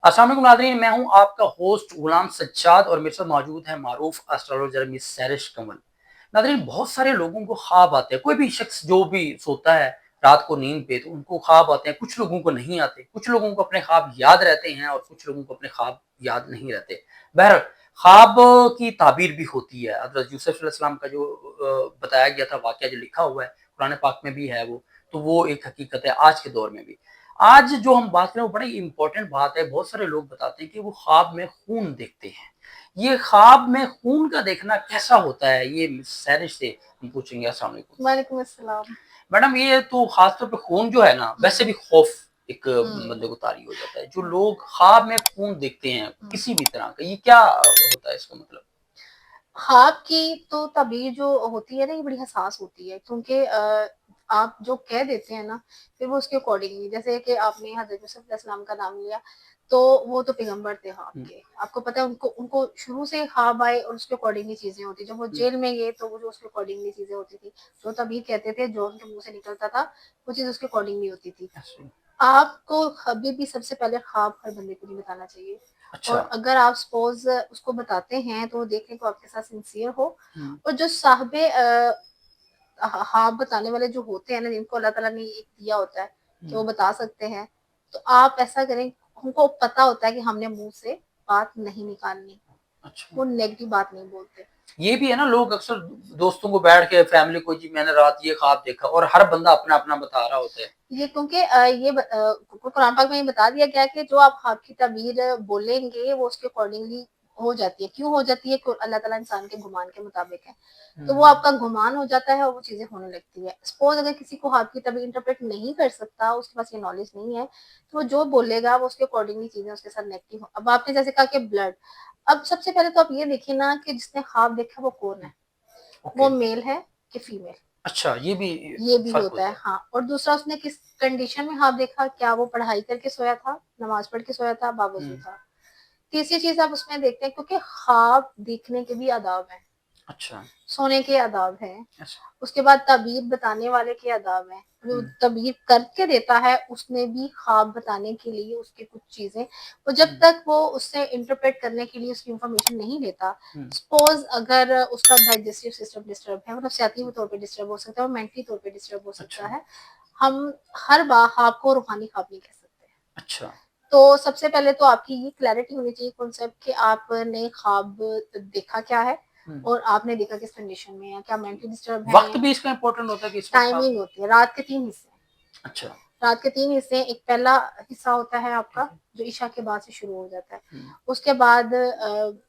अस्सलाम वालेकुम नाज़रीन, मैं हूँ आपका होस्ट गुलाम सज्जाद और मेरे साथ मौजूद है मारूफ एस्ट्रोलॉजर मिस सैरिश कंवल। नाज़रीन, बहुत सारे लोगों को ख्वाब आते हैं, कोई भी शख्स जो भी सोता है रात को नींद पे तो उनको ख्वाब आते हैं, कुछ लोगों को नहीं आते, कुछ लोगों को अपने ख्वाब याद रहते हैं और कुछ लोगों को अपने ख्वाब याद नहीं रहते। बहरहाल ख्वाब की ताबीर भी होती है। हज़रत यूसुफ अलैहिस्सलाम का जो बताया गया था वाक़या जो लिखा हुआ है, कुरान पाक में भी है तो वो एक हकीकत है आज के दौर में भी। आज जो हम बात करें वो बड़ी इम्पोर्टेंट बात है। बहुत सारे लोग बताते हैं कि वो ख्वाब में खून देखते हैं। ये ख्वाब में खून का देखना कैसा होता है? ये मिस सैरिश से हम पूछेंगे। अस्सलाम वालेकुम। वालेकुम अस्सलाम। मैडम, ये तो ख़ास तौर पे खून जो है ना, वैसे भी खौफ़ एक हुँ, बंदे को तारी हो जाता है। जो हुँ, लोग ख्वाब में खून देखते हैं हुँ। किसी भी तरह का, ये क्या होता है इसका मतलब? ख़्वाब की तो ताबीर जो होती है ना, ये बड़ी हसास होती है क्योंकि आप जो कह देते हैं ना, फिर वो उसके अकॉर्डिंगली जैसे कि आपने हज़रत यूसुफ अलैहिस्सलाम का नाम लिया, तो वो तो पैगंबर थे हुँ, आपके। आपको पता है उनको उनको शुरू से ख़्वाब आए और उसके अकॉर्डिंगली चीज़ें होती। जब वो हुँ, जेल में गए, तो वो जो उसके अकॉर्डिंगली चीज़ें होती थी। जो ताबीर कहते थे, जो उनके मुँह से निकलता था, वो चीज़ उसके अकॉर्डिंगली होती थी। ऐसे आपको कभी भी सबसे पहले ख्वाब हर बंदे को नहीं बताना चाहिए अच्छा। और अगर आप सपोज़ उसको बताते हैं तो देखें कि वो आपके साथ सिंसियर हो हुँ, और जो साहिबे ख्वाब बताने वाले जो होते हैं ना जिनको अल्लाह ताला ने एक दिया होता है कि हुँ, वो बता सकते हैं, तो आप ऐसा करें उनको पता होता है कि हमने मुँह से बात नहीं निकालनी, अच्छा। वो नेगेटिव बात नहीं बोलते। ये भी है ना, लोग अक्सर दोस्तों को बैठ के फैमिली को, जी मैंने रात ये ख्वाब देखा, और हर बंदा अपना-अपना बता रहा होता है। ये क्योंकि कुरान पाक में ये बता दिया गया है कि जो आप हक की ताबीर बोलेंगे वो उसके अकॉर्डिंगली हो जाती है। क्यों हो जाती है? कि अल्लाह ताला इंसान के गुमान के मुताबिक है। तो वो हुँ, आपका गुमान हो जाता है और वो चीज़ें होने लगती है। सपोज़ अगर किसी को हक की ताबीर इंटरप्रेट नहीं कर सकता, उसके पास ये नॉलेज नहीं है, तो वो जो बोलेगा वो उसके अकॉर्डिंगली चीज़ें उसके साथ नेगेटिव अब आपने जैसे कहा कि ब्लड, अब सबसे पहले तो आप ये देखिए ना कि जिसने ख्वाब देखा वो कौन है? वो ओके। मेल है कि फीमेल? अच्छा, ये भी ये भी फ़र्क होता है, होता है। हाँ। और दूसरा उसने किस कंडीशन में ख्वाब देखा, क्या वो पढ़ाई करके सोया था, नमाज़ पढ़ के सोया था, बावज़ू हुँ, था। तीसरी चीज़ आप उसमें देखते हैं क्योंकि ख्वाब देखने के भी आदाब हैं, अच्छा, सोने के आदाब हैं, ऐसा। उसके बाद ताबीर बताने वाले के आदाब हैं। जो हुँ, ताबीर करके देता है उसने भी ख्वाब बताने के लिए उसकी कुछ चीज़ें वो जब हुँ, तक वो उससे इंटरप्रेट करने के लिए उसकी इन्फॉर्मेशन नहीं लेता, हुँ, सपोज़ अगर उसका डाइजेस्टिव सिस्टम डिस्टर्ब है, वो नफ़सियाती हुँ, तौर पे डिस्टर्ब हो सकता है और मेंटली तौर पे डिस्टर्ब हो सकता अच्छा, है। हम हर ख्वाब को रूहानी ख्वाब नहीं कह सकते। अच्छा, तो सबसे पहले तो आपकी ये क्लैरिटी होनी चाहिए कॉन्सेप्ट कि आपने ख्वाब देखा क्या है हुँ। और आपने देखा किस कंडीशन में है, क्या मेंटली डिस्टर्ब वक़्त हैं। भी इसका इम्पोर्टेंट होता है कि इस वक़्त ख्वाब टाइमिंग दें? होती है, रात के 3 हिस्से हैं। अच्छा, रात के 3 हिस्से हैं, एक पहला हिस्सा होता है आपका ठीक है। जो इशा के बाद से शुरू हो जाता है। हुँ, उसके बाद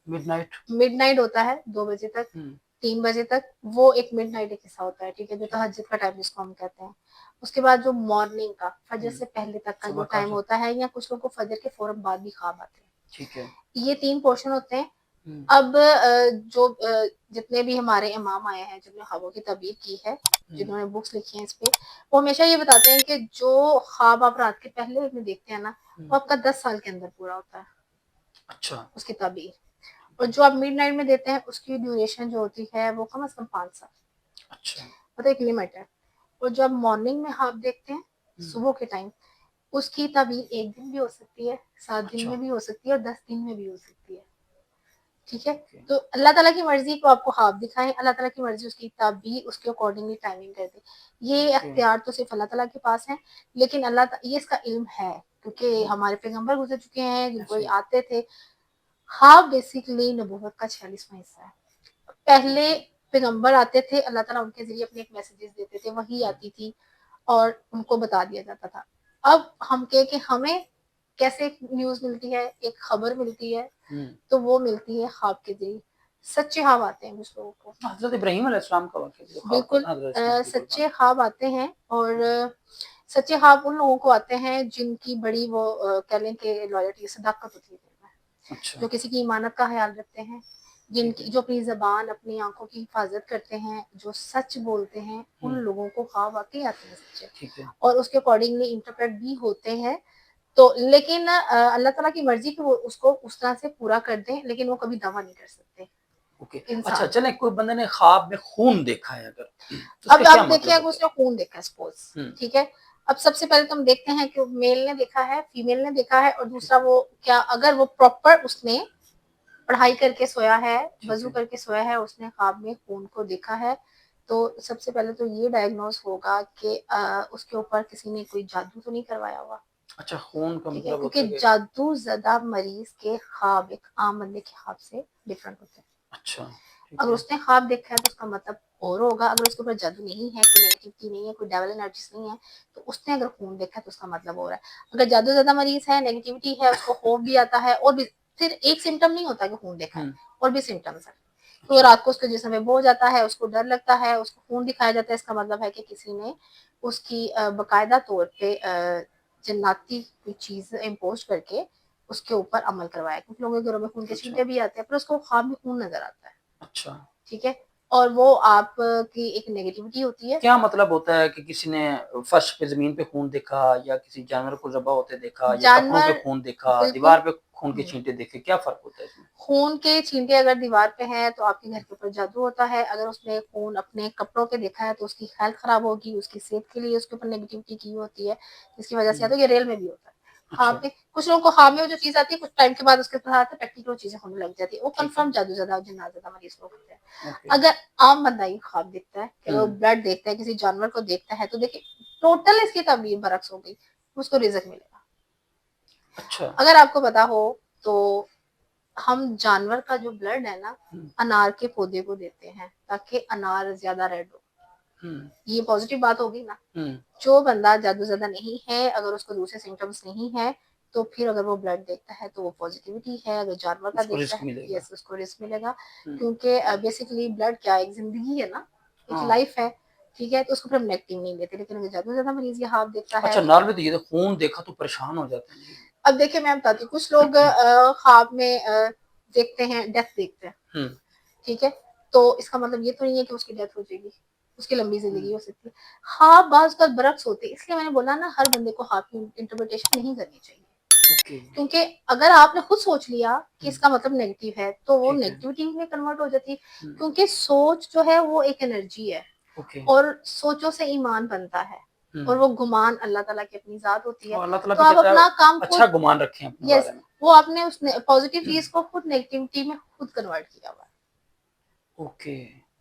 मिडनाइट। मिडनाइट होता है 2 बजे तक, हुँ, 3 बजे तक, वो एक मिडनाइट एक हिस्सा होता है, ठीक है? जो ठीक। तहज्जुद का टाइम जिसको हम कहते हैं। उसके बाद जो मॉर्निंग का, फजर हुँ, से पहले तक का जो सुबह का टाइम जो होता है या कुछ लोगों को फजर के फ़ौरन बाद भी ख्वाब आते ठीक है। हैं। ये 3 पोर्शन होते हैं। हुँ, अब जितने भी हमारे इमाम आए हैं, जिन्होंने ख्वाबों की ताबीर की है, हुँ, जिन्होंने बुक्स लिखी हैं इस पे, वो हमेशा ये बताते हैं कि जो ख्वाब आप रात के पहले में देखते हैं ना, हुँ, वो आपका 10 साल के अंदर पूरा होता है, अच्छा, उसकी ताबीर। ठीक और है। जो आप मिडनाइट में देते हैं, उसकी ड्यूरेशन जो होती है, वो कम से कम 5 साल, अच्छा, मतलब एक लिमिट है। और जो आप मॉर्निंग में ख्वाब देखते हैं, हुँ, सुबह के टाइम, उसकी ताबीर 1 दिन भी हो सकती है, 7 दिन अच्छा, में भी हो सकती है और 10 दिन में भी हो सकती है। ठीक है? ओके, तो अल्लाह ताला की मर्ज़ी को आपको ख्वाब दिखाएँ, अल्लाह ताला की मर्ज़ी उसकी ताबीर उसके अकॉर्डिंगली टाइमिंग कर दे। ये ओके। अख्तियार तो सिर्फ़ अल्लाह ताला के पास है, लेकिन ये इसका इल्म है, क्योंकि हुँ, हमारे पैगंबर गुज़र चुके हैं, जिनको ऐसे ये ही। आते थे। ख्वाब बेसिकली नबूवत का 46वाँ हिस्सा है। पहले ओके। पैगंबर आते थे, अल्लाह ताला उनके ज़रिए अपने एक मैसेजेस देते थे, वही हुँ, आती थी और उनको बता दिया जाता था। अब हम कहें कि हमें कैसे न्यूज़ मिलती है, एक खबर मिलती है, हुँ। तो वो मिलती है ख्वाब के ज़रिए। सच्चे ख्वाब आते हैं कुछ लोगों को। हज़रत इब्राहीम अलैहिस्सलाम का वाक़या जो ख्वाब था बिल्कुल ना, हज़रत इस्माइल की कुर्बानी। सच्चे ख्वाब आते हैं और सच्चे ख्वाब उन लोगों को आते हैं जिनकी बड़ी वो कह लें कि लॉयल्टी सदाकत होती है दिल में। अच्छा, जो किसी की ईमानत का ख़्याल रखते हैं, ठीक जिनकी है, जो अपनी ज़बान, अपनी आँखों की हिफ़ाज़त करते हैं, जो सच बोलते हैं, उन हुँ, लोगों को ख्वाब वाक़ई आते हैं सच्चे ठीक है, और उसके अकॉर्डिंगली इंटरप्रेट भी होते हैं। तो लेकिन अल्लाह ताला की मर्ज़ी कि वो उसको उस तरह से पूरा कर दें, लेकिन वो कभी दावा नहीं कर सकते ओके। अच्छा, इंसान। चलें, कोई बंदे ने ख्वाब में खून देखा है अगर, तो अब इसका क्या आप देखिए मतलब अगर होता है? उसने खून देखा है सपोज़, हुँ, ठीक है? अब सबसे पहले तो हम देखते हैं कि मेल ने देखा है, फीमेल ने देखा है, और दूसरा वो क्या अगर वो प्रॉपर उसने पढ़ाई करके सोया है, ठीक वजू है। करके सोया है, उसने ख्वाब में खून को देखा है, तो सबसे पहले तो ये डायग्नोस होगा कि उसके ऊपर किसी ने कोई जादू तो नहीं करवाया हुआ। अच्छा, खून का ठीक है, मतलब क्योंकि होता है कि जादू ज़दा मरीज के ख्वाब एक आम बंदे के ख्वाब से डिफरेंट होते हैं। अच्छा, ठीक अगर है। उसने ख्वाब देखा है तो उसका मतलब और होगा, अगर उसके ऊपर जादू नहीं है, कोई नेगेटिविटी नहीं है, कोई डेविल एनर्जीज नहीं है, तो उसने अगर खून देखा है तो उसका मतलब हो रहा है। अगर जादू ज़्यादा मरीज है, नेगेटिविटी है, उसको खौफ भी आता है, और भी फिर एक सिम्टम नहीं होता कि खून देखा है, हुँ, और भी सिम्टम्स है। तो वो अच्छा, रात को उसके जिस्म में बो जाता है, उसको डर लगता है, उसको खून दिखाया जाता है, इसका मतलब है कि किसी ने उसकी बाकायदा तौर पे जन्नाती कोई चीज़ इम्पोज़ करके उसके ऊपर अमल करवाया। कुछ लोगों के घरों में खून के अच्छा, छींटे भी आते हैं, पर उसको ख्वाब में खून नज़र आता है। अच्छा। ठीक है? और वो आपकी एक नेगेटिविटी होती है। क्या मतलब होता है कि किसी ने फर्श पे ज़मीन पे खून देखा या किसी जानवर को ज़बह होते देखा या कपड़ों पे जानवर खून देखा, बिल्कुल। दीवार पे खून के हुँ। छींटे देखे, क्या फ़र्क होता है इसमें? खून के छींटे अगर दीवार पे हैं तो आपके घर के ऊपर जादू होता है। अगर उसने खून अपने कपड़ों पे देखा है तो उसकी हेल्थ खराब होगी, उसकी सेहत के लिए उसके ऊपर नेगेटिविटी की होती है, जिसकी वजह से या हुँ, तो ये रियल में भी होता है। अच्छा, ख्वाब में कुछ लोगों को ख्वाब में वो जो चीज़ आती है, कुछ टाइम के बाद उसके साथ प्रैक्टिकल चीज़ें होने लग जाती है। वो ठीक है, कन्फर्म जादू-ज़दा और जिन्नात-ज़दा मरीज़ लोग होते हैं। ओके। अगर आम बंदा ये ख्वाब देखता है कि वो हुँ, ब्लड देखता है, किसी जानवर को देखता है, तो देखिए टोटल इसकी तबदील बरअक्स हो गई, उसको रिज़्क मिलेगा। अच्छा, अगर आपको पता हो तो हम जानवर का जो ब्लड है ना, हुँ, अनार के पौधे को देते हैं ताकि अनार ज्यादा रेड हो। हुँ, ये पॉजिटिव बात होगी ना। हुँ, जो बंदा जादू ज्यादा नहीं है, अगर उसको दूसरे सिम्टम्स नहीं है, तो फिर अगर वो ब्लड देखता है तो वो पॉजिटिविटी है। अगर जानवर का उसको देखता रिस्क है, मिलेगा। यस, उसको रिस्क मिलेगा। हुँ, क्योंकि बेसिकली ब्लड क्या है, एक जिंदगी है ना, एक हाँ। लाइफ है। ठीक है, तो उसको फिर हम नेगेटिव नहीं लेते, लेकिन अगर जादू ज्यादा मरीज ये हाथ देखता है अच्छा, तो नॉर्मली तो ये तो खून देखा तो परेशान हो जाते हैं जी। अब देखिए मैं बताती हूँ, कुछ लोग ख्वाब में देखते हैं, डेथ देखते हैं। हुँ, ठीक है? तो इसका मतलब ये तो नहीं है कि उसकी डेथ हो जाएगी, उसकी लंबी हुँ, ज़िंदगी हो सकती है। ख्वाब बाज़ का बरअक्स होते हैं, इसलिए मैंने बोला ना हर बंदे को ख्वाब की इंटरप्रिटेशन नहीं करनी चाहिए। ओके, क्योंकि अगर आपने खुद सोच लिया कि हुँ, इसका मतलब नेगेटिव है, तो वो ठीक है। नेगेटिविटी में कन्वर्ट हो जाती है। हुँ, क्योंकि सोच जो है वो एक एनर्जी है, ओके, और सोचों से ईमान बनता है, हुँ। और वो गुमान अल्लाह ताला की अपनी ज़ात होती है। और अल्लाह ताला तो भी आप कहता है अपना काम अच्छा खुद, गुमान रखें अपने यस, बारे में। वो आपने उस पॉजिटिव चीज़ को खुद नेगेटिविटी में खुद कन्वर्ट किया हुआ है। ओके,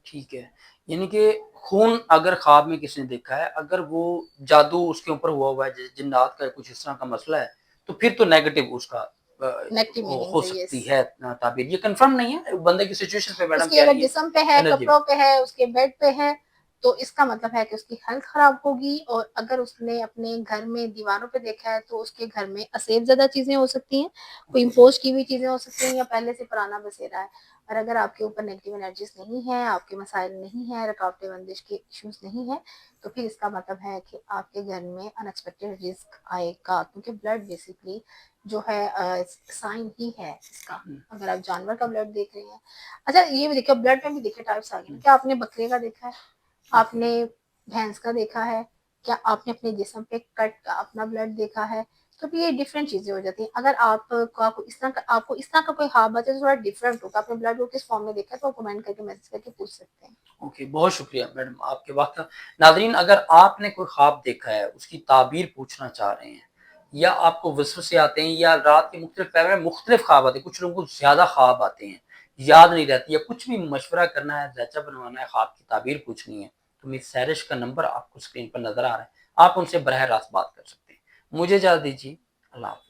ठीक है। यानी कि खून अगर ख्वाब में किसी ने देखा है, अगर वो जादू उसके ऊपर हुआ हुआ है, जैसे जिन्नात का कुछ इस तरह का मसला है, तो फिर तो नेगेटिव उसका नेगेटिव मीनिंग्स हो है, यस। सकती है ताबीर। ये कन्फर्म नहीं है, बंदे की सिचुएशन पे मैडम उसकी कह अगर रही हैं, जिस्म पे है, एनर्जी पे। कपड़ों पे है, उसके बेड पे है, तो इसका मतलब है कि उसकी हेल्थ खराब होगी। और अगर उसने अपने घर में दीवारों पे देखा है तो उसके घर में असेब ज़्यादा चीज़ें हो सकती हैं, कोई ओके, इम्पोज़ की हुई चीज़ें हो सकती हैं, या पहले से पुराना बसेरा है। और अगर आपके ऊपर नेगेटिव एनर्जीज़ नहीं है, आपके मसाइल नहीं हैं, रुकावटें बंदिश के इश्यूज़ नहीं हैं, तो फिर इसका मतलब है कि आपके घर में अनएक्सपेक्टेड रिस्क आएगा, क्योंकि ब्लड बेसिकली जो है साइन ही है इसका। हुँ, अगर आप जानवर का ब्लड देख रहे हैं, अच्छा ये भी देखिए, ब्लड में भी देखिए टाइप्स आ गए ना। हुँ, क्या आपने बकरे का देखा है? ओके। आपने भैंस का देखा है? क्या आपने अपने जिस्म पे कट का अपना ब्लड देखा है? तो भी ये डिफरेंट चीजें हो जाती हैं। अगर आपको इस तरह का कोई ख्वाब आता है जो थोड़ा डिफरेंट होगा, आपने ब्लड को किस फॉर्म में देखा है, तो आप कमेंट करके मैसेज करके पूछ सकते हैं। ओके, बहुत शुक्रिया मैडम आपके वक़्त का। नाज़रीन अगर आपने कोई ख्वाब देखा है, उसकी ताबीर पूछना चाह रहे हैं या आपको वसवसे आते हैं या रात के मुख्तलिफ पहर में मुख्तलिफ ख्वाब आते हैं, कुछ लोगों को ज़्यादा ख्वाब आते हैं, याद नहीं रहती या कुछ भी मशवरा करना है, ज़ैचा बनवाना है, ख्वाब की ताबीर पूछनी है, तो मेरी सैरिश का नंबर आपको स्क्रीन पर नज़र आ रहा है। आप उनसे बरह रास्त बात कर सकते हैं। मुझे इजाज़त दीजिए। अल्लाह हाफ़िज़।